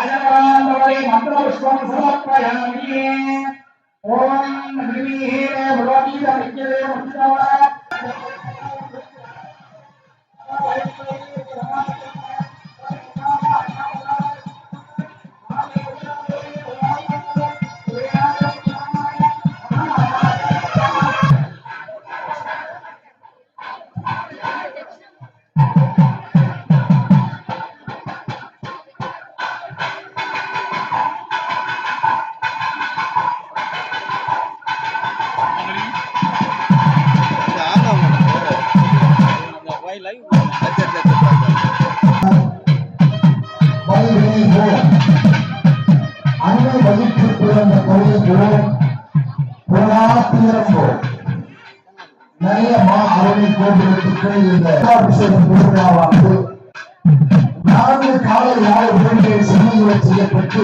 राजराजवरे मंत्रपुष्पं समर्पयामि। ओम नमः भगवती विद्ये मुक्तवा அன்னை வகித்து பிறந்த கோயில்களும் நிறைய மா அரணி கோவிலுக்கு இந்த அபிஷேகம் திருவிழாவானது 4 காலை 6 மணிகள் சமூகம் செய்யப்பட்டு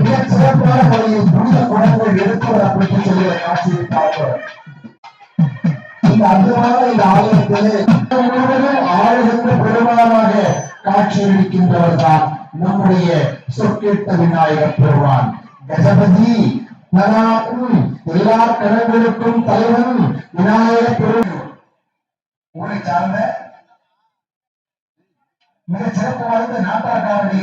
மிக சிறப்பான முறையில் புனித குடங்கள் எடுத்து வரப்பட்டு செல்கிற காட்சியை பார்க்கிறோம். இந்த அற்புதமான இந்த ஆலயத்திலே முழுவதும் ஆளுகின்ற பெருமானாக காட்சியளிக்கின்றவர் தான் நம்முடைய சொற்கேட்ட விநாயகர் பெருமான். கஜபதி எல்லா கடவுளுக்கும் தலைவன் விநாயகர் பெருமான். ஊரை சார்ந்த மிக சிறப்பு வாய்ந்த நாட்டாக்காரனை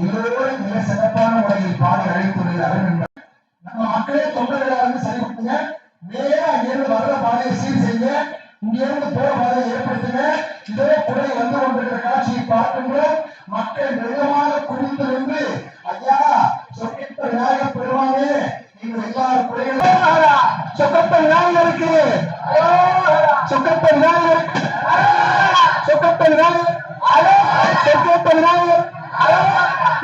எல்லோரும் மிக சிறப்பான முறையில் பாடி அழைத்துள்ளார்கள். நம்ம மக்களே தொண்டர்களாக இருந்து சரி கொடுத்துங்க. நேரா அங்கிருந்து வர்ற பாதையை சீர் செய்ய, இங்கிருந்து போற பாதையை ஏற்படுத்துங்க. இதோ குறை வந்து கொண்டிருக்கிற காட்சியை பார்க்கின்றோம். மக்கள் மிருகமாக குடிந்து நின்று ஐயா சொற்கேட்ட விநாயகர் பெருமானே நீங்கள் எல்லாரும் குறைகளும் சொற்கேட்ட விநாயகருக்கு சொற்கேட்ட விநாயகர் சொற்கேட்ட விநாயகர் சொற்கேட்ட விநாயகர்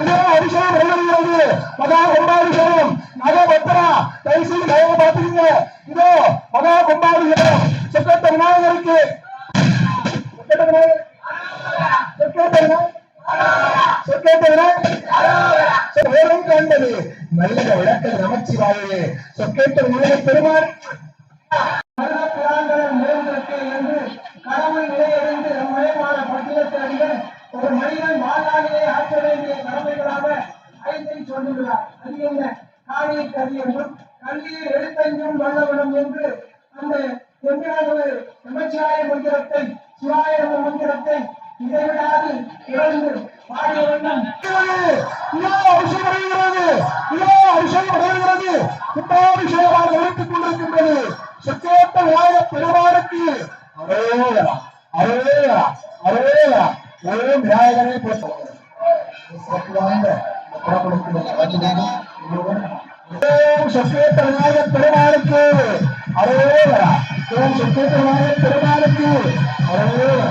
இதோ அபிஷேகம் நடைபெறுகிறது. மகா கும்பாபிஷேகம் நகபத்திரா தரிசனம் நகை பார்த்துக்கீங்க. இதோ மகா கும்பாபிஷேகம் சொற்கேட்ட விநாயகருக்கு சொற்கேட்ட விநாயகர் சொற்கேட்ட விநாயகர் சொற்கேட்ட விநாயகர் காண்பது நல்ல விளக்க நமச்சிவாயே சொற்கேட்ட விநாயகர் பெருமான் என்று கடவுள் நிலையடைந்து மயமான பட்டியலத்தில் ஒரு மனிதன் வாழ்நாளிலே ஆற்ற வேண்டிய கடமைகளாக 5 சொல்லுகிறார். அது என்ன? காணியை கரியமும் கல்வியை எழுத்தஞ்சும் வல்லவனும் என்று அந்த எம்பிரானது நமச்சிவாய மந்திரத்தை சிவாய நம மந்திரத்தை இடைவிடாது இழந்து பாடிய வண்ணம் அபிஷேகம் அடைகிறது கும்பாபிஷேகமாக எடுத்துக் கொண்டிருக்கின்றது. சொற்கேட்ட விநாயகர் பெருமானுக்கு அரோகரா அரோகரா அரோகரா ஓம் விநாயகரை ஓம் சொற்கேட்ட விநாயகர் பெருமானுக்கு அரோகரா ஓம் சொற்கேட்ட விநாயகர் பெருமானுக்கு அரோகரா